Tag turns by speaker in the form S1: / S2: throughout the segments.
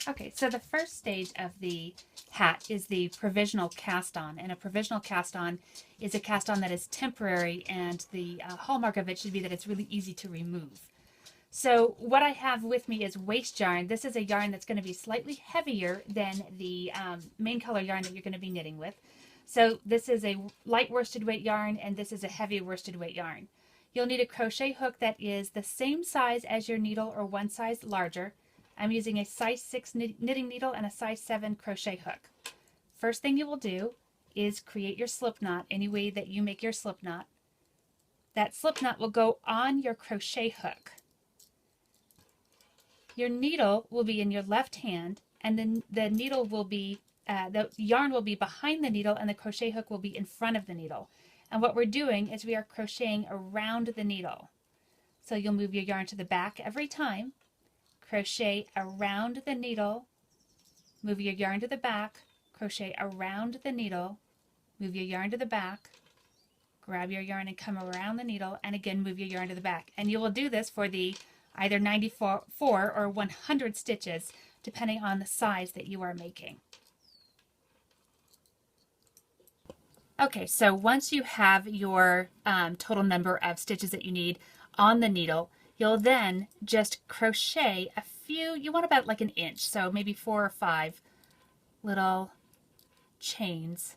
S1: Okay, so the first stage of the hat is the provisional cast on, and a provisional cast on is a cast on that is temporary, and the hallmark of it should be that it's really easy to remove. So what I have with me is waste yarn. This is a yarn that's going to be slightly heavier than the main color yarn that you're going to be knitting with. So this is a light worsted weight yarn, and this is a heavy worsted weight yarn. You'll need a crochet hook that is the same size as your needle or one size larger. I'm using a size 6 knitting needle and a size 7 crochet hook. First thing you will do is create your slip knot any way that you make your slip knot. That slip knot will go on your crochet hook. Your needle will be in your left hand, and then the needle will be, the yarn will be behind the needle, and the crochet hook will be in front of the needle. And what we're doing is we are crocheting around the needle. So you'll move your yarn to the back every time, crochet around the needle, move your yarn to the back, crochet around the needle, move your yarn to the back, grab your yarn and come around the needle, and again move your yarn to the back. And you will do this for the either 94 or 100 stitches, depending on the size that you are making. Okay, so once you have your total number of stitches that you need on the needle, you'll then just crochet a few, you want about like an inch, so maybe 4 or 5 little chains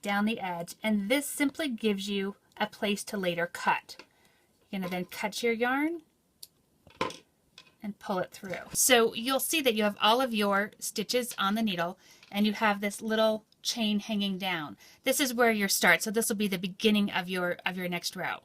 S1: down the edge, and this simply gives you a place to later cut. You're going to then cut your yarn and pull it through. So you'll see that you have all of your stitches on the needle, and you have this little chain hanging down. This is where you start, so this will be the beginning of your next row.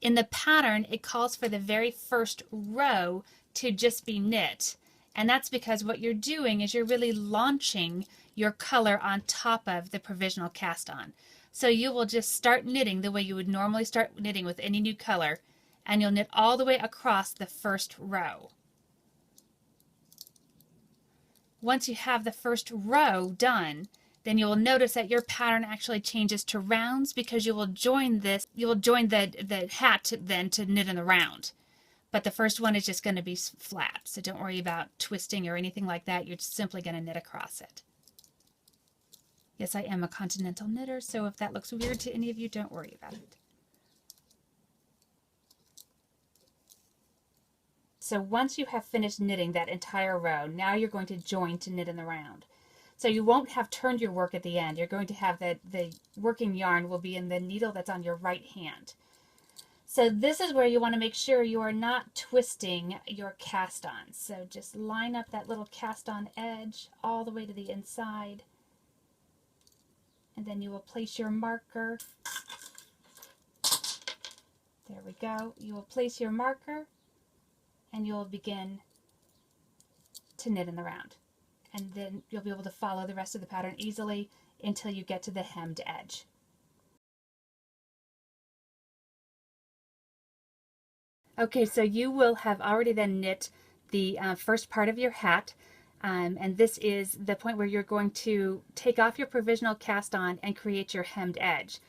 S1: In the pattern, it calls for the very first row to just be knit, and that's because what you're doing is you're really launching your color on top of the provisional cast on. So you will just start knitting the way you would normally start knitting with any new color, and you'll knit all the way across the first row. Once you have the first row done, then you will notice that your pattern actually changes to rounds, because you will join the hat then to knit in the round. But the first one is just going to be flat, so don't worry about twisting or anything like that. You're just simply going to knit across it. Yes, I am a continental knitter, so if that looks weird to any of you, don't worry about it. So once you have finished knitting that entire row, now you're going to join to knit in the round. So you won't have turned your work at the end. You're going to have the working yarn will be in the needle that's on your right hand. So this is where you want to make sure you are not twisting your cast on. So just line up that little cast on edge all the way to the inside. And then you will place your marker. There we go. You will place your marker, and you'll begin to knit in the round. And then you'll be able to follow the rest of the pattern easily until you get to the hemmed edge. Okay, so you will have already then knit the first part of your hat, and this is the point where you're going to take off your provisional cast on and create your hemmed edge.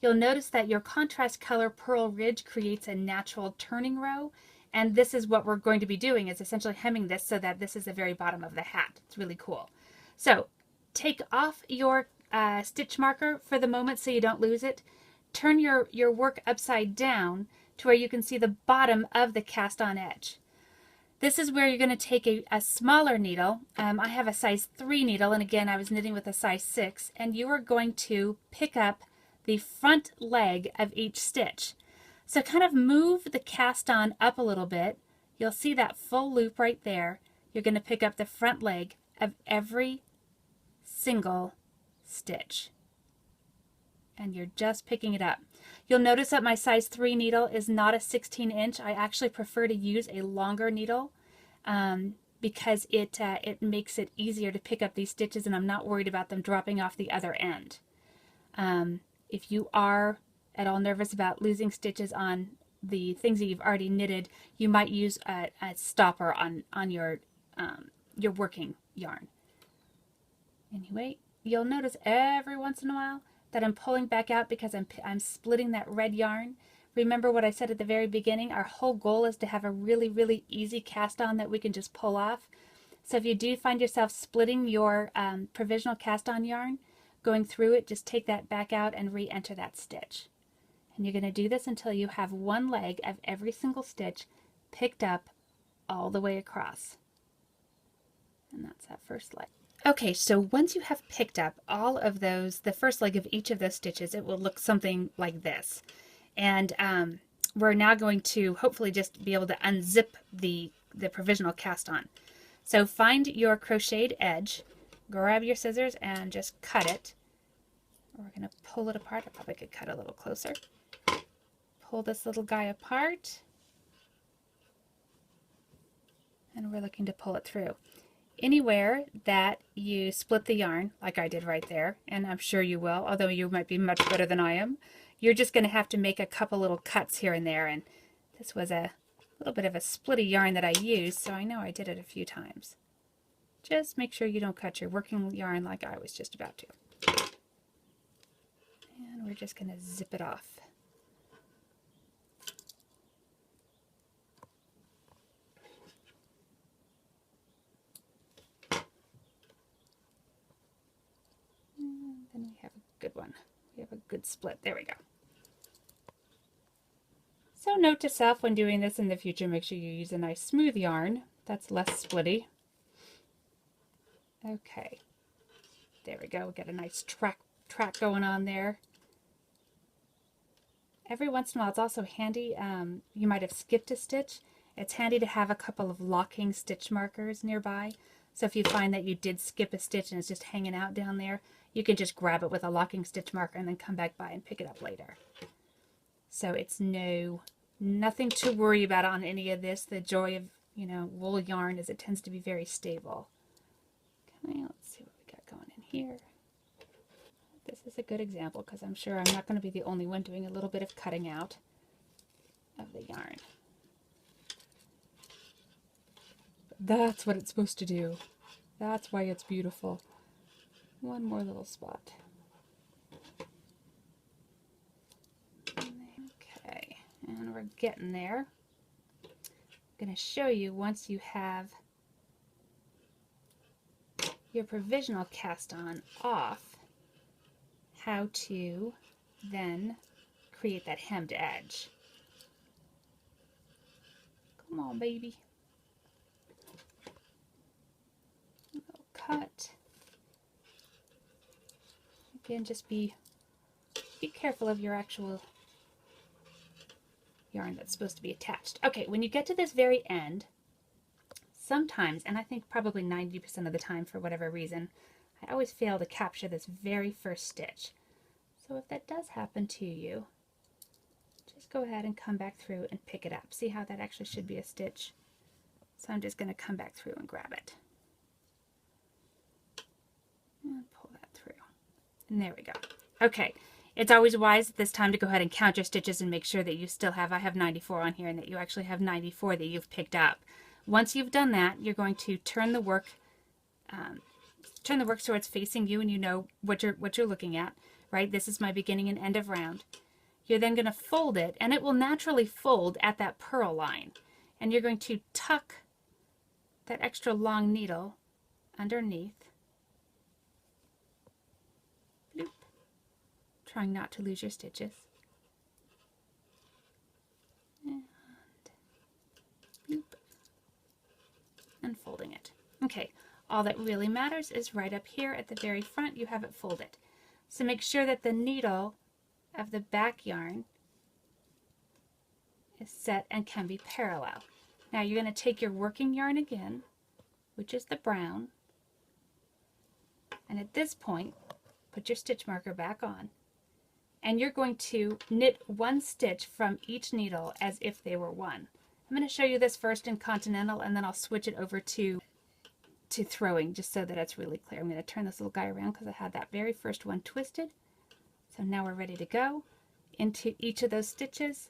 S1: You'll notice that your contrast color Pearl Ridge creates a natural turning row, and this is what we're going to be doing, is essentially hemming this so that this is the very bottom of the hat. It's really cool. So take off your stitch marker for the moment so you don't lose it. Turn your work upside down to where you can see the bottom of the cast on edge. This is where you're going to take a smaller needle. I have a size 3 needle, and again I was knitting with a size 6, and you are going to pick up the front leg of each stitch. So kind of move the cast on up a little bit. You'll see that full loop right there. You're going to pick up the front leg of every single stitch, and you're just picking it up. You'll notice that my size 3 needle is not a 16 inch. I actually prefer to use a longer needle because it makes it easier to pick up these stitches, and I'm not worried about them dropping off the other end. If you are at all nervous about losing stitches on the things that you've already knitted, you might use a stopper on your working yarn. Anyway, you'll notice every once in a while that I'm pulling back out because I'm splitting that red yarn. Remember what I said at the very beginning, our whole goal is to have a really, really easy cast on that we can just pull off. So if you do find yourself splitting your provisional cast on yarn, going through it, just take that back out and re-enter that stitch. And you're going to do this until you have one leg of every single stitch picked up all the way across. And that's that first leg. Okay, so once you have picked up all of those, the first leg of each of those stitches, it will look something like this. And we're now going to hopefully just be able to unzip the provisional cast on. So find your crocheted edge, grab your scissors and just cut it. We're going to pull it apart. I probably could cut a little closer. Pull this little guy apart. And we're looking to pull it through. Anywhere that you split the yarn, like I did right there, and I'm sure you will, although you might be much better than I am, you're just going to have to make a couple little cuts here and there. And this was a little bit of a splitty yarn that I used, so I know I did it a few times. Just make sure you don't cut your working yarn like I was just about to. And we're just going to zip it off. And then we have a good one. We have a good split. There we go. So note to self when doing this in the future, make sure you use a nice smooth yarn that's less splitty. Okay, there we go. We got a nice track going on there. Every once in a while, it's also handy. You might have skipped a stitch. It's handy to have a couple of locking stitch markers nearby. So if you find that you did skip a stitch and it's just hanging out down there, you can just grab it with a locking stitch marker and then come back by and pick it up later. So it's nothing to worry about on any of this. The joy of, wool yarn is it tends to be very stable. Okay, let's see what we got going in here. This is a good example because I'm sure I'm not going to be the only one doing a little bit of cutting out of the yarn. But that's what it's supposed to do. That's why it's beautiful. One more little spot. Okay, and we're getting there. I'm going to show you once you have your provisional cast on off, how to then create that hemmed edge. Come on, baby. A little cut. Again, just be careful of your actual yarn that's supposed to be attached. Okay, when you get to this very end, sometimes, and I think probably 90% of the time for whatever reason, I always fail to capture this very first stitch. So if that does happen to you, just go ahead and come back through and pick it up. See how that actually should be a stitch? So I'm just going to come back through and grab it. And pull that through. And there we go. Okay, it's always wise at this time to go ahead and count your stitches and make sure that you still have, I have 94 on here, and that you actually have 94 that you've picked up. Once you've done that, you're going to turn the work so it's facing you and you know what you're looking at. Right? This is my beginning and end of round. You're then going to fold it, and it will naturally fold at that purl line. And you're going to tuck that extra long needle underneath. Bloop. Trying not to lose your stitches. And bloop. And folding it. Okay, all that really matters is right up here at the very front, you have it folded. So make sure that the needle of the back yarn is set and can be parallel. Now you're going to take your working yarn again, which is the brown, and at this point, put your stitch marker back on, and you're going to knit one stitch from each needle as if they were one. I'm going to show you this first in Continental, and then I'll switch it over to throwing, just so that it's really clear. I'm going to turn this little guy around because I had that very first one twisted. So now we're ready to go into each of those stitches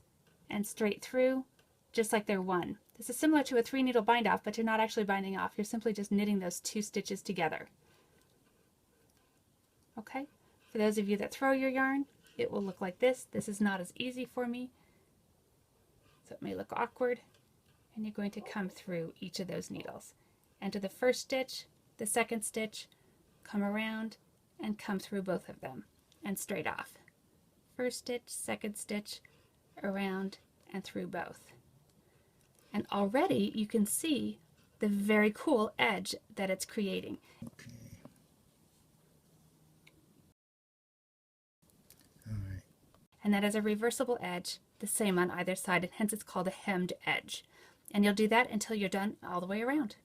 S1: and straight through, just like they're one. This is similar to a 3-needle bind off, but you're not actually binding off. You're simply just knitting those 2 stitches together. Okay? For those of you that throw your yarn, it will look like this. This is not as easy for me, so it may look awkward, and you're going to come through each of those needles. enter the first stitch, the second stitch, come around, and come through both of them, and straight off. First stitch, second stitch, around, and through both. And already you can see the very cool edge that it's creating.
S2: Okay. All right.
S1: And that is a reversible edge, the same on either side, and hence it's called a hemmed edge. And you'll do that until you're done all the way around.